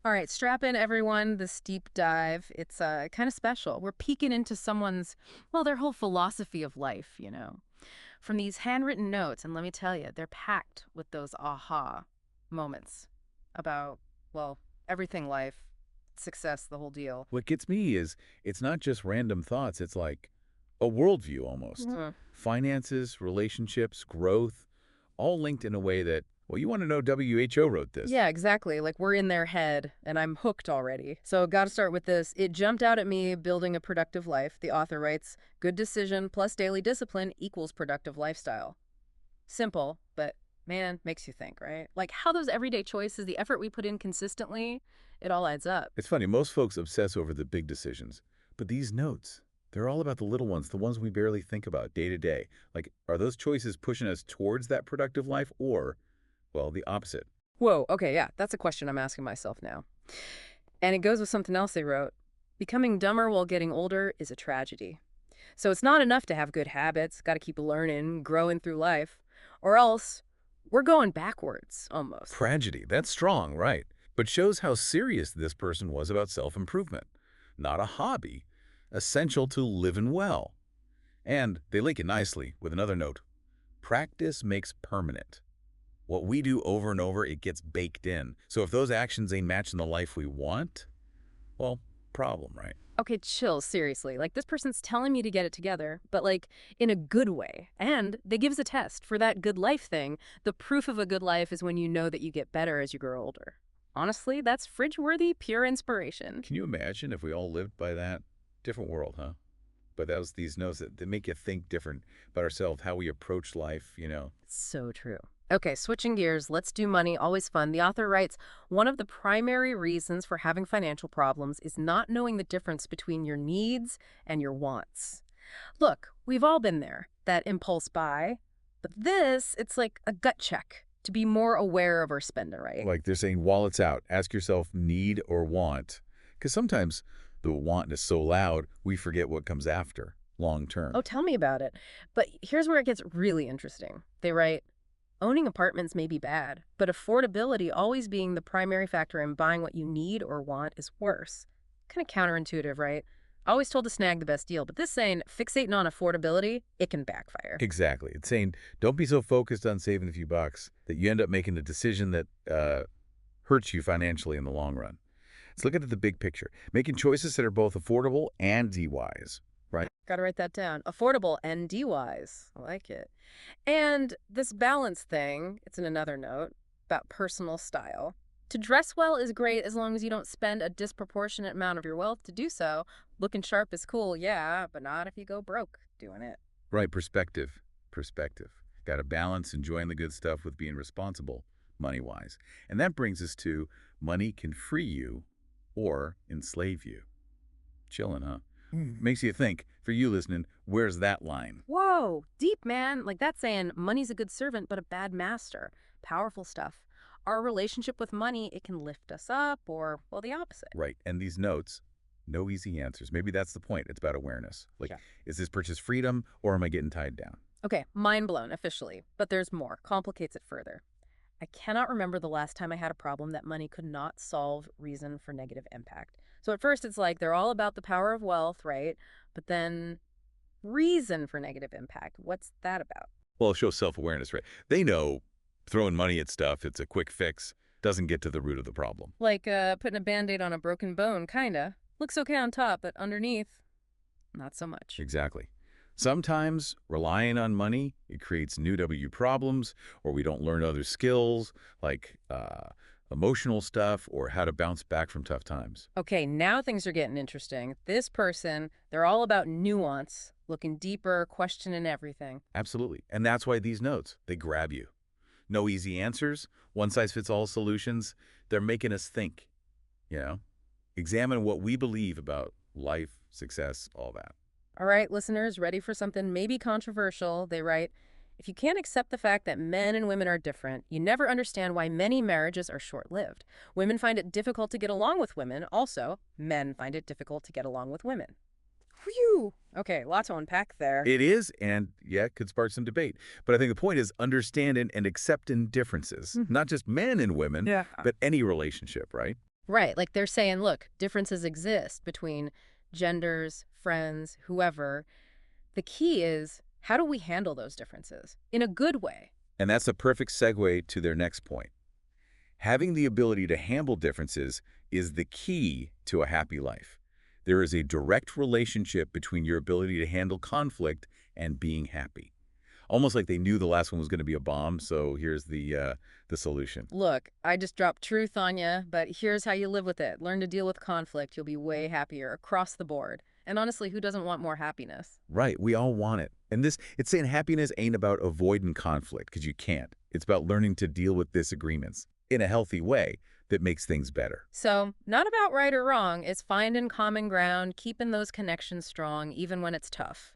All right, strap in, everyone. This deep dive, it's kind of special. We're peeking into someone's, well, their whole philosophy of life, from these handwritten notes. And let me tell you, they're packed with those aha moments about, well, everything life, success, the whole deal. What gets me is it's not just random thoughts, it's like a worldview almost. Mhm. Finances, relationships, growth, all linked in a way that, well, you want to know WHO wrote this. Yeah, exactly. Like we're in their head and I'm hooked already. So, got to start with this. It jumped out at me building a productive life. The author writes, good decision plus daily discipline equals productive lifestyle. Simple, but man, makes you think, right? Like how those everyday choices, the effort we put in consistently, it all adds up. It's funny, most folks obsess over the big decisions, but these notes, they're all about the little ones, the ones we barely think about day to day. Like, are those choices pushing us towards that productive life or, well, the opposite? Whoa, okay, yeah, that's a question I'm asking myself now. And it goes with something else they wrote. Becoming dumber while getting older is a tragedy. So it's not enough to have good habits, got to keep learning, growing through life, or else we're going backwards almost. Tragedy, that's strong, right? But shows how serious this person was about self-improvement. Not a hobby, essential to living well. And they link it nicely with another note. Practice makes permanent. What we do over and over, it gets baked in. So if those actions ain't matching the life we want, well, problem, right? Okay, chill, seriously. Like this person's telling me to get it together, but like in a good way. And they give us a test for that good life thing. The proof of a good life is when you know that you get better as you grow older. Honestly, that's fridge-worthy, pure inspiration. Can you imagine if we all lived by that? Different world, huh? But that was these notes that make you think different about ourselves, how we approach life. So true. Okay, switching gears, let's do money. Always fun. The author writes, one of the primary reasons for having financial problems is not knowing the difference between your needs and your wants. Look, we've all been there, that impulse buy. But this, it's like a gut check to be more aware of our spending, right? Like they're saying, wallets out. Ask yourself, need or want? Because sometimes the want is so loud, we forget what comes after, long Oh, term. tell me about it. But here's where it gets really interesting. They write, owning apartments may be bad, but affordability always being the primary factor in buying what you need or want is worse. Kind of counterintuitive, right? Always told to snag the best deal, but this saying, fixating on affordability, it can backfire. Exactly. It's saying, don't be so focused on saving a few bucks that you end up making a decision that hurts you financially in the long run. Let's look at the big picture. Making choices that are both affordable and wise, right? Gotta write that down. Affordable and D-wise. I like it. And this balance thing, it's in another note about personal style. To dress well is great as long as you don't spend a disproportionate amount of your wealth to do so. Looking sharp is cool, yeah, but not if you go broke doing it. Right, perspective. Perspective. Got to balance enjoying the good stuff with being responsible, money-wise. And that brings us to money can free you or enslave you. Chilling, huh? Makes you think, for you listening, where's that line? Whoa, deep, man. Like that's saying money's a good servant, but a bad master. Powerful stuff. Our relationship with money, it can lift us up or, well, the opposite. Right, and these notes, no easy answers. Maybe that's the point. It's about awareness. Like, Yeah. is this purchase freedom or am I getting tied down? Okay, mind blown officially, but there's more. Complicates it further. I cannot remember the last time I had a problem that money could not solve reason for negative impact. So at first it's like they're all about the power of wealth, right? But then reason for negative impact, what's that about? Well, it shows self-awareness, right? They know throwing money at stuff, it's a quick fix, doesn't get to the root of the problem. Like putting a band-aid on a broken bone, kinda. Looks okay on top, but underneath, not so much. Exactly. Sometimes relying on money, it creates new W problems, or we don't learn other skills like emotional stuff or how to bounce back from tough times. Okay, now things are getting interesting. This person, they're all about nuance, looking deeper, questioning everything. Absolutely. And that's why these notes, they grab you. No easy answers, one-size-fits-all solutions. They're making us think, you know? Examine what we believe about life, success, all that. All right, listeners, ready for something maybe controversial? They write, if you can't accept the fact that men and women are different, you never understand why many marriages are short-lived. Women find it difficult to get along with women. Also, men find it difficult to get along with women. Whew. Okay, lot to unpack there. It is, and yeah, it could spark some debate. But I think the point is understanding and accepting differences, Mhm. not just men and women, Yeah. but any relationship, right? Right, like they're saying, look, differences exist between genders, friends, whoever. The key is, how do we handle those differences in a good way? And that's a perfect segue to their next point. Having the ability to handle differences is the key to a happy life. There is a direct relationship between your ability to handle conflict and being happy. Almost like they knew the last one was going to be a bomb, so here's the solution. Look, I just dropped truth on you, but here's how you live with it. Learn to deal with conflict. You'll be way happier across the board. And honestly, who doesn't want more happiness? Right, we all want it. And it's saying happiness ain't about avoiding conflict, because you can't. It's about learning to deal with disagreements in a healthy way that makes things better. So, not about right or wrong, it's finding common ground, keeping those connections strong, even when it's tough.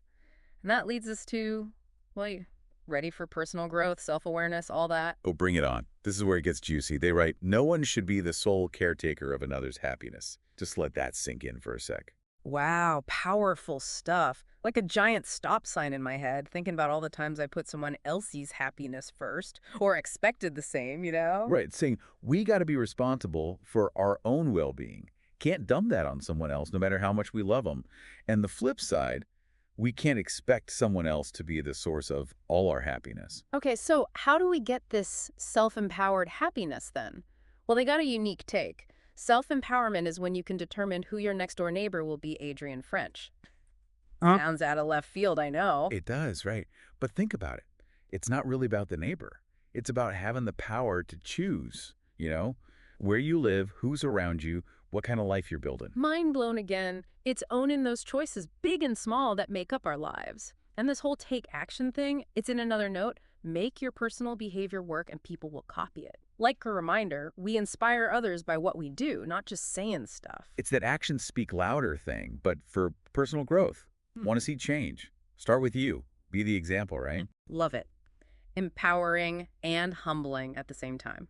And that leads us to, well, you ready for personal growth, self-awareness, all that? Oh, bring it on. This is where it gets juicy. They write, no one should be the sole caretaker of another's happiness. Just let that sink in for a sec. Wow, powerful stuff. Like a giant stop sign in my head, thinking about all the times I put someone else's happiness first, or expected the same, you know? Right, saying we got to be responsible for our own well-being. Can't dump that on someone else, no matter how much we love them. And the flip side, we can't expect someone else to be the source of all our happiness. Okay, so how do we get this self-empowered happiness then? Well, they got a unique take. Self-empowerment is when you can determine who your next-door neighbor will be Adrian French. Sounds out of left field, I know. It does, right? But think about it. It's not really about the neighbor. It's about having the power to choose, where you live, who's around you, what kind of life you're building. Mind blown again. It's owning those choices, big and small, that make up our lives. And this whole take action thing, it's in another note. Make your personal behavior work and people will copy it. Like a reminder, we inspire others by what we do, not just saying stuff. It's that actions speak louder thing, but for personal growth. Want to see change? Start with you. Be the example, right? Love it. Empowering and humbling at the same time.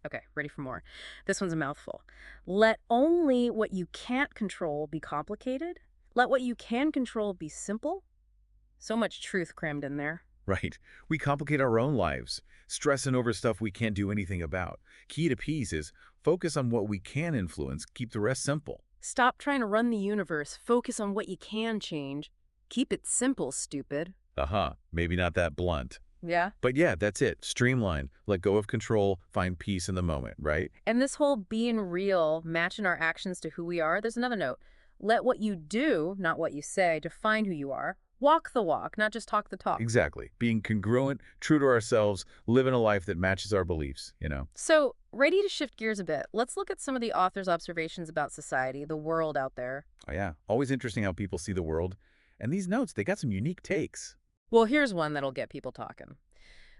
Okay, ready for more. This one's a mouthful. Let only what you can't control be complicated. Let what you can control be simple. So much truth crammed in there. Right. We complicate our own lives, stressing over stuff we can't do anything about. Key to peace is focus on what we can influence, keep the rest simple. Stop trying to run the universe. Focus on what you can change. Keep it simple, stupid. Aha, maybe not that blunt. Yeah. But yeah, that's it. Streamline, let go of control, find peace in the moment, right? And this whole being real, matching our actions to who we are, there's another note. Let what you do, not what you say, define who you are. Walk the walk, not just talk the talk. Exactly. Being congruent, true to ourselves, living a life that matches our beliefs. So, ready to shift gears a bit, let's look at some of the author's observations about society, the world out there. Oh yeah, always interesting how people see the world. And these notes, they got some unique takes. Well, here's one that'll get people talking.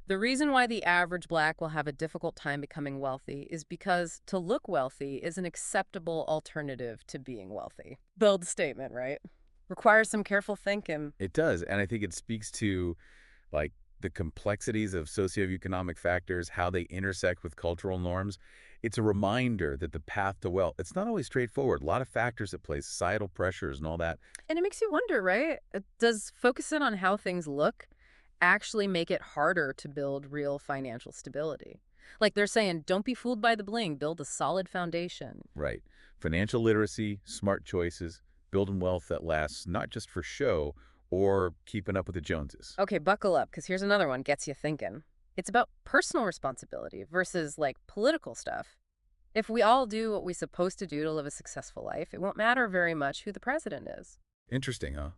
The reason why the average Black will have a difficult time becoming wealthy is because to look wealthy is an acceptable alternative to being wealthy. Bold statement, right? Requires some careful thinking. It does, and I think it speaks to, like, the complexities of socioeconomic factors, how they intersect with cultural norms. It's a reminder that the path to wealth, it's not always straightforward. A lot of factors at play, societal pressures and all that. And it makes you wonder, right? Does focusing on how things look actually make it harder to build real financial stability? Like they're saying, don't be fooled by the bling, build a solid foundation. Right. Financial literacy, smart choices, building wealth that lasts not just for show or keeping up with the Joneses. Okay, buckle up, because here's another one gets you thinking. It's about personal responsibility versus like political stuff. If we all do what we're supposed to do to live a successful life, it won't matter very much who the president is. Interesting, huh?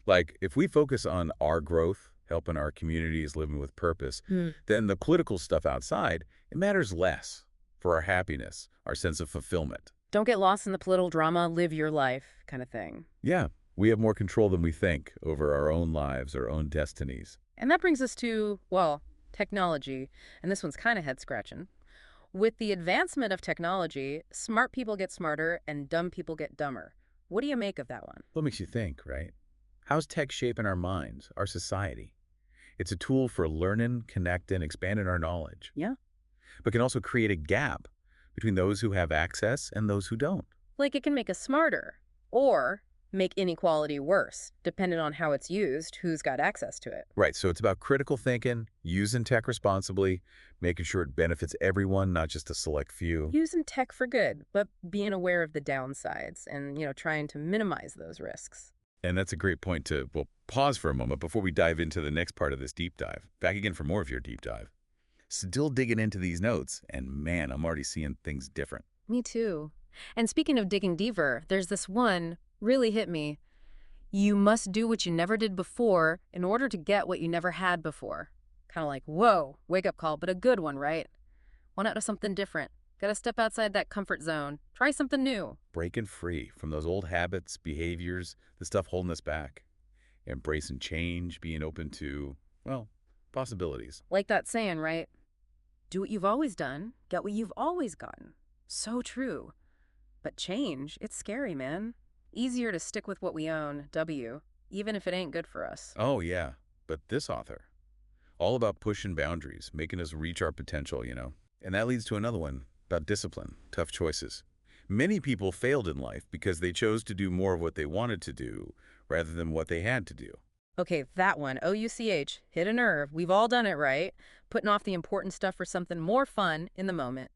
Like, if we focus on our growth, helping our communities living with purpose, then the political stuff outside, it matters less for our happiness, our sense of fulfillment. Don't get lost in the political drama, live your life kind of thing. Yeah, we have more control than we think over our own lives, our own destinies. And that brings us to, well, technology. And this one's kind of head-scratching. With the advancement of technology, smart people get smarter and dumb people get dumber. What do you make of that one? What makes you think, right? How's tech shaping our minds, our society? It's a tool for learning, connecting, expanding our knowledge. Yeah. But can also create a gap between those who have access and those who don't. Like it can make us smarter, or make inequality worse, depending on how it's used, who's got access to it. Right, so it's about critical thinking, using tech responsibly, making sure it benefits everyone, not just a select few. Using tech for good, but being aware of the downsides and, trying to minimize those risks. And that's a great point to, well, pause for a moment before we dive into the next part of this deep dive. Back again for more of your deep dive. Still digging into these notes, and man, I'm already seeing things different. Me too. And speaking of digging deeper, there's this one really hit me. You must do what you never did before in order to get what you never had before. Kind of like, whoa, wake up call, but a good one, right? Want out of something different. Gotta step outside that comfort zone. Try something new. Breaking free from those old habits, behaviors, the stuff holding us back. Embracing change, being open to, well, possibilities. Like that saying, right? Do what you've always done, get what you've always gotten. So true. But change, it's scary, man. Easier to stick with what we own, even if it ain't good for us. Oh, yeah. But this author, all about pushing boundaries, making us reach our potential. And that leads to another one about discipline, tough choices. Many people failed in life because they chose to do more of what they wanted to do rather than what they had to do. Okay, that one, OUCH, hit a nerve. We've all done it, right? Putting off the important stuff for something more fun in the moment.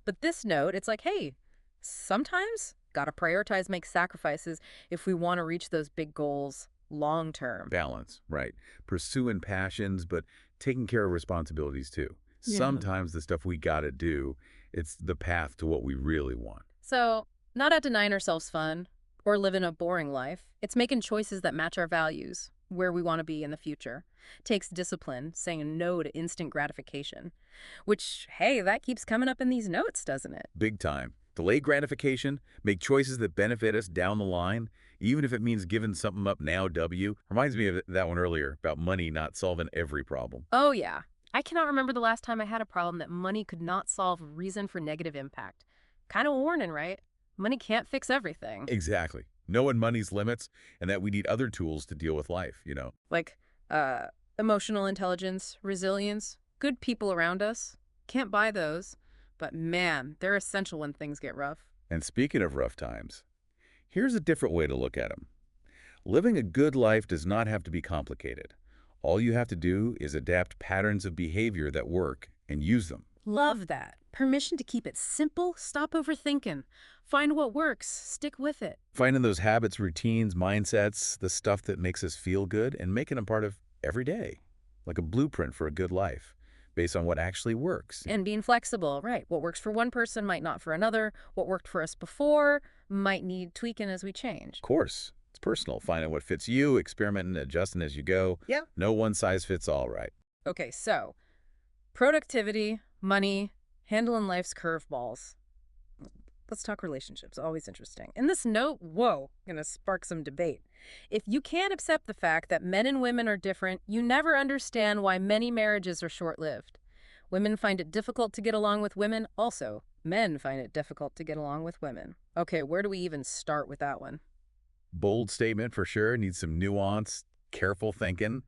But this note, it's like, hey, sometimes gotta prioritize, make sacrifices if we want to reach those big goals long term. Balance, right. Pursuing passions, but taking care of responsibilities too. Yeah. Sometimes the stuff we gotta do, it's the path to what we really want. So, not at denying ourselves fun or living a boring life. It's making choices that match our values, where we want to be in the future. Takes discipline, saying no to instant gratification. Which, hey, that keeps coming up in these notes, doesn't it? Big time. Delay gratification, make choices that benefit us down the line, even if it means giving something up now, Reminds me of that one earlier about money not solving every problem. Oh, yeah. I cannot remember the last time I had a problem that money could not solve reason for negative impact. Kind of warning, right? Money can't fix everything. Exactly. Knowing money's limits and that we need other tools to deal with life. Like, emotional intelligence, resilience, good people around us. Can't buy those. But man, they're essential when things get rough. And speaking of rough times, here's a different way to look at them. Living a good life does not have to be complicated. All you have to do is adapt patterns of behavior that work and use them. Love that. Permission to keep it simple, stop overthinking. Find what works, stick with it. Finding those habits, routines, mindsets, the stuff that makes us feel good, and making them part of every day, like a blueprint for a good life, based on what actually works. And being flexible, right? What works for one person might not for another. What worked for us before might need tweaking as we change. Of course, it's personal. Finding what fits you, experimenting, adjusting as you go. Yeah. No one size fits all, right? Okay, so productivity, money, handling life's curveballs. Let's talk relationships. Always interesting. In this note, whoa, gonna spark some debate. If you can't accept the fact that men and women are different, you never understand why many marriages are short-lived. Women find it difficult to get along with women. Also, men find it difficult to get along with women. Okay, where do we even start with that one? Bold statement for sure. Needs some nuance, careful thinking.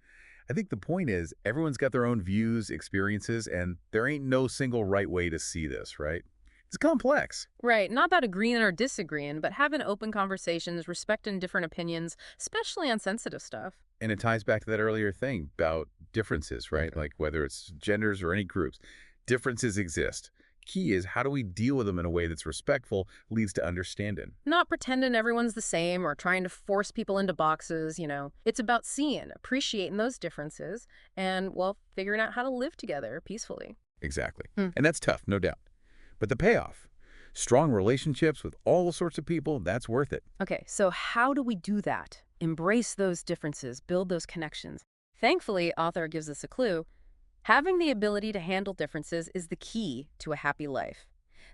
I think the point is everyone's got their own views, experiences, and there ain't no single right way to see this, right? It's complex. Right, not about agreeing or disagreeing, but having open conversations, respecting different opinions, especially on sensitive stuff. And it ties back to that earlier thing about differences, right? Okay. Like whether it's genders or any groups, differences exist. Key is how do we deal with them in a way that's respectful, leads to understanding. Not pretending everyone's the same or trying to force people into boxes. It's about seeing, appreciating those differences, and, well, figuring out how to live together peacefully. Exactly. Hmm. And that's tough, no doubt. But the payoff, strong relationships with all sorts of people, that's worth it. Okay, so how do we do that? Embrace those differences, build those connections. Thankfully, author gives us a clue. Having the ability to handle differences is the key to a happy life.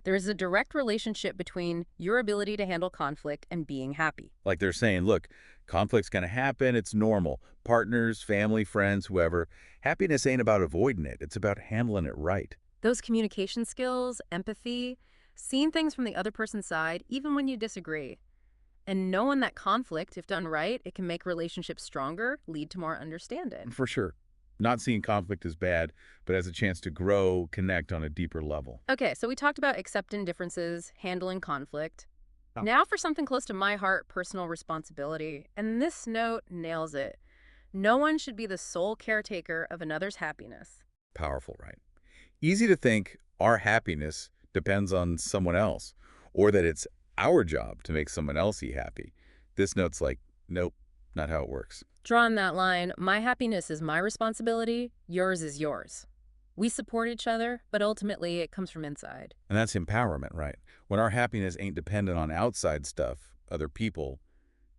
There is a direct relationship between your ability to handle conflict and being happy. Like they're saying, look, conflict's going to happen. It's normal. Partners, family, friends, whoever. Happiness ain't about avoiding it. It's about handling it right. Those communication skills, empathy, seeing things from the other person's side, even when you disagree. And knowing that conflict, if done right, it can make relationships stronger, lead to more understanding. For sure. Not seeing conflict as bad, but as a chance to grow, connect on a deeper level. Okay, so we talked about accepting differences, handling conflict. Oh. Now for something close to my heart, personal responsibility. And this note nails it. No one should be the sole caretaker of another's happiness. Powerful, right? Easy to think our happiness depends on someone else, or that it's our job to make someone else happy. This note's like, nope, not how it works. Drawing that line, my happiness is my responsibility, yours is yours. We support each other, but ultimately it comes from inside. And that's empowerment, right? When our happiness ain't dependent on outside stuff, other people,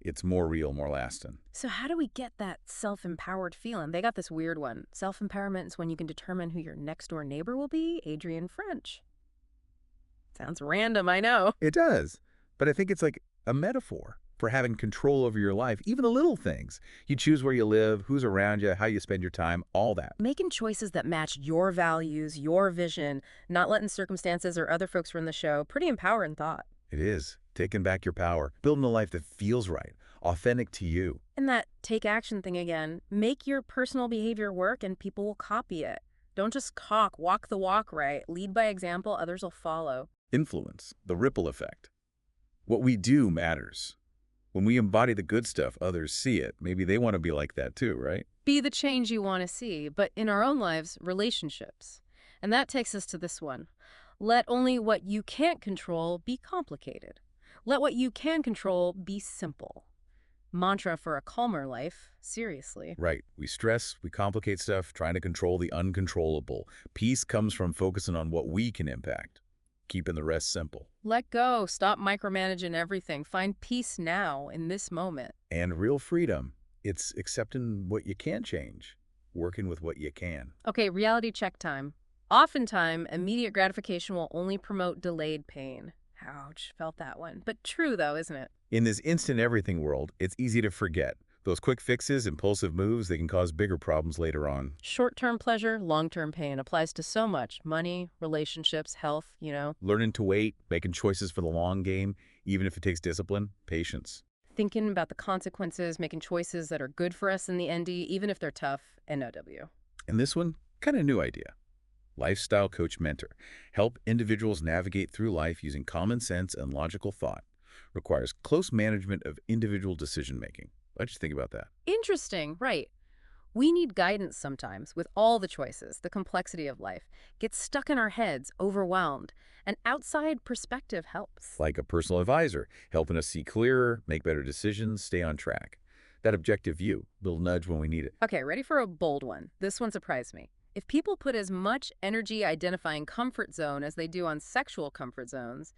it's more real, more lasting. So how do we get that self-empowered feeling? They got this weird one. Self-empowerment is when you can determine who your next-door neighbor will be, Adrian French. Sounds random, I know. It does. But I think it's like a metaphor for having control over your life, even the little things. You choose where you live, who's around you, how you spend your time, all that. Making choices that match your values, your vision, not letting circumstances or other folks run the show. Pretty empowering thought. It is. Taking back your power, building a life that feels right, authentic to you. And that take action thing again. Make your personal behavior work and people will copy it. Don't just walk the walk right. Lead by example, others will follow. Influence, the ripple effect. What we do matters. When we embody the good stuff, others see it. Maybe they want to be like that too, right? Be the change you want to see, but in our own lives, relationships. And that takes us to this one. Let only what you can't control be complicated. Let what you can control be simple. Mantra for a calmer life, seriously. Right. We stress, we complicate stuff, trying to control the uncontrollable. Peace comes from focusing on what we can impact, keeping the rest simple. Let go, stop micromanaging everything. Find peace now, in this moment. And real freedom, it's accepting what you can't change, working with what you can. Okay, reality check time. Oftentimes, immediate gratification will only promote delayed pain. Ouch, felt that one. But true though, isn't it? In this instant everything world, it's easy to forget. Those quick fixes, impulsive moves, they can cause bigger problems later on. Short-term pleasure, long-term pain applies to so much. Money, relationships, health, Learning to wait, making choices for the long game, even if it takes discipline, patience. Thinking about the consequences, making choices that are good for us in the end, even if they're tough, NOW. And this one, kind of new idea. Lifestyle coach mentor. Help individuals navigate through life using common sense and logical thought. Requires close management of individual decision-making. Why'd you think about that? Interesting, right. We need guidance sometimes with all the choices, the complexity of life. Get stuck in our heads, overwhelmed. An outside perspective helps. Like a personal advisor, helping us see clearer, make better decisions, stay on track. That objective view, little nudge when we need it. Okay, ready for a bold one. This one surprised me. If people put as much energy identifying comfort zone as they do on sexual comfort zones,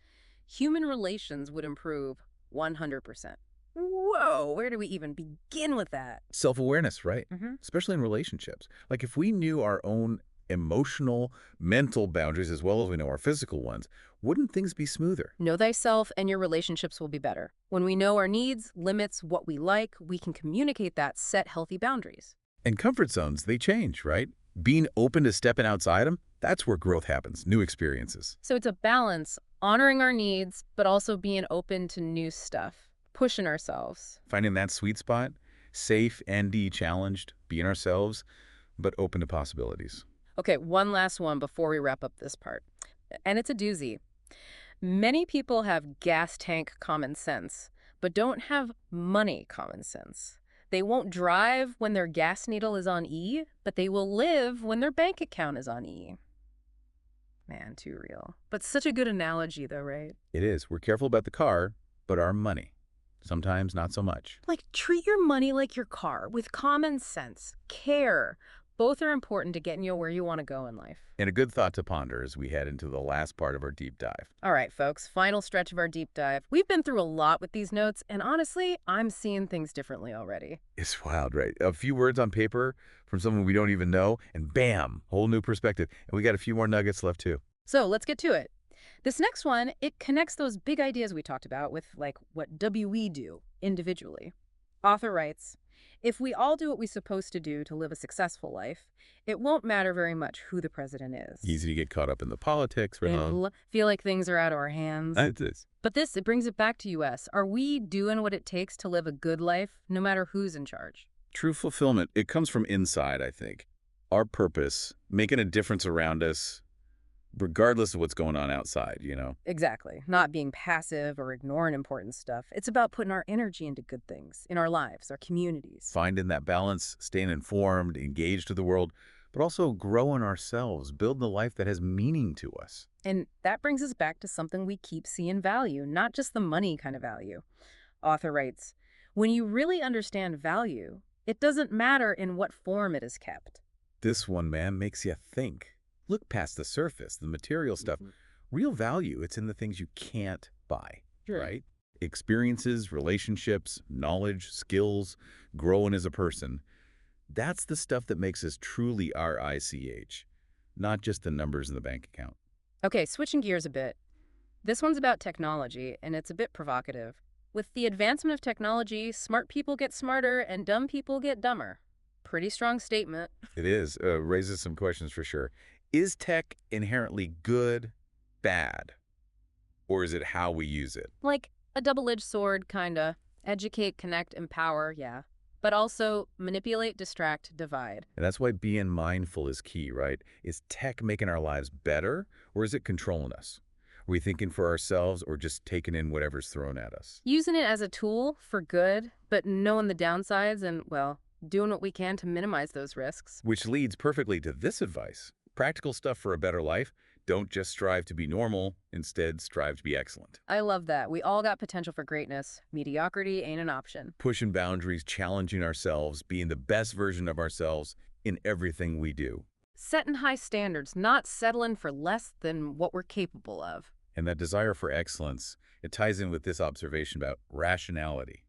human relations would improve 100%. Whoa, where do we even begin with that? Self-awareness, right? Mm-hmm. Especially in relationships. Like if we knew our own emotional, mental boundaries as well as we know our physical ones, wouldn't things be smoother? Know thyself and your relationships will be better. When we know our needs, limits, what we like, we can communicate that, set healthy boundaries. And comfort zones, they change, right? Being open to stepping outside them, that's where growth happens, new experiences. So it's a balance, honoring our needs, but also being open to new stuff, pushing ourselves. Finding that sweet spot, safe and de-challenged, being ourselves, but open to possibilities. Okay, one last one before we wrap up this part. And it's a doozy. Many people have gas tank common sense, but don't have money common sense. They won't drive when their gas needle is on E, but they will live when their bank account is on E. Man, too real. But such a good analogy though, right? It is. We're careful about the car, but our money. Sometimes not so much. Like, treat your money like your car, with common sense, care. Both are important to getting you where you want to go in life. And a good thought to ponder as we head into the last part of our deep dive. All right, folks, final stretch of our deep dive. We've been through a lot with these notes, and honestly, I'm seeing things differently already. It's wild, right? A few words on paper from someone we don't even know, and bam, whole new perspective. And we got a few more nuggets left too. So let's get to it. This next one, it connects those big ideas we talked about with, like, what do we do individually. Author writes, if we all do what we're supposed to do to live a successful life, it won't matter very much who the president is. Easy to get caught up in the politics, right? And feel like things are out of our hands. It is. But it brings it back to us. Are we doing what it takes to live a good life, no matter who's in charge? True fulfillment, it comes from inside, I think. Our purpose, making a difference around us, regardless of what's going on outside. Exactly. Not being passive or ignoring important stuff. It's about putting our energy into good things in our lives, our communities. Finding that balance, staying informed, engaged to the world, but also growing ourselves, building a life that has meaning to us. And that brings us back to something we keep seeing value, not just the money kind of value. Author writes, when you really understand value, it doesn't matter in what form it is kept. This one, man, makes you think. Look past the surface, the material stuff. Mhm. Real value, it's in the things you can't buy, Sure. right? Experiences, relationships, knowledge, skills, growing as a person. That's the stuff that makes us truly RICH, not just the numbers in the bank account. Okay, switching gears a bit. This one's about technology, and it's a bit provocative. With the advancement of technology, smart people get smarter and dumb people get dumber. Pretty strong statement. It is, raises some questions for sure. Is tech inherently good, bad, or is it how we use it? Like a double-edged sword, kinda. Educate, connect, empower, yeah. But also manipulate, distract, divide. And that's why being mindful is key, right? Is tech making our lives better, or is it controlling us? Are we thinking for ourselves or just taking in whatever's thrown at us? Using it as a tool for good, but knowing the downsides and, well, doing what we can to minimize those risks. Which leads perfectly to this advice. Practical stuff for a better life. Don't just strive to be normal. Instead, strive to be excellent. I love that. We all got potential for greatness. Mediocrity ain't an option. Pushing boundaries, challenging ourselves, being the best version of ourselves in everything we do. Setting high standards, not settling for less than what we're capable of. And that desire for excellence, it ties in with this observation about rationality,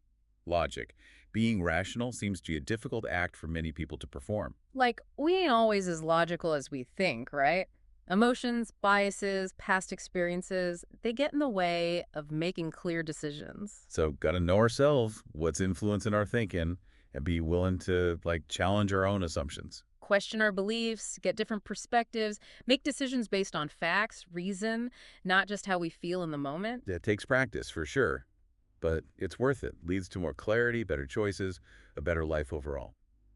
logic. Being rational seems to be a difficult act for many people to perform. Like, we ain't always as logical as we think, right? Emotions, biases, past experiences, they get in the way of making clear decisions. So gotta know ourselves, what's influencing our thinking, and be willing to challenge our own assumptions. Question our beliefs, get different perspectives, make decisions based on facts, reason, not just how we feel in the moment. It takes practice for sure, but it's worth it. Leads to more clarity, better choices, a better life overall.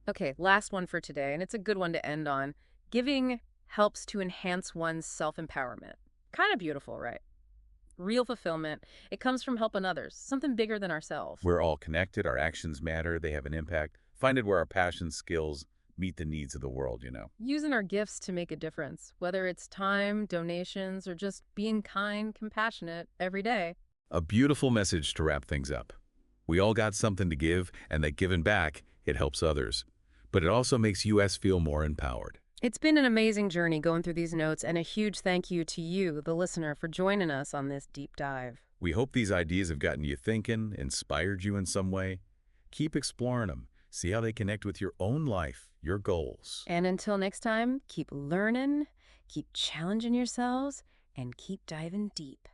Okay, last one for today, and it's a good one to end on. Giving helps to enhance one's self-empowerment. Kind of beautiful, right? Real fulfillment. It comes from helping others, something bigger than ourselves. We're all connected, our actions matter, they have an impact. Find it where our passions, skills meet the needs of the world. Using our gifts to make a difference, whether it's time, donations, or just being kind, compassionate every day. A beautiful message to wrap things up. We all got something to give, and that giving back, it helps others. But it also makes us feel more empowered. It's been an amazing journey going through these notes, and a huge thank you to you, the listener, for joining us on this deep dive. We hope these ideas have gotten you thinking, inspired you in some way. Keep exploring them. See how they connect with your own life, your goals. And until next time, keep learning, keep challenging yourselves, and keep diving deep.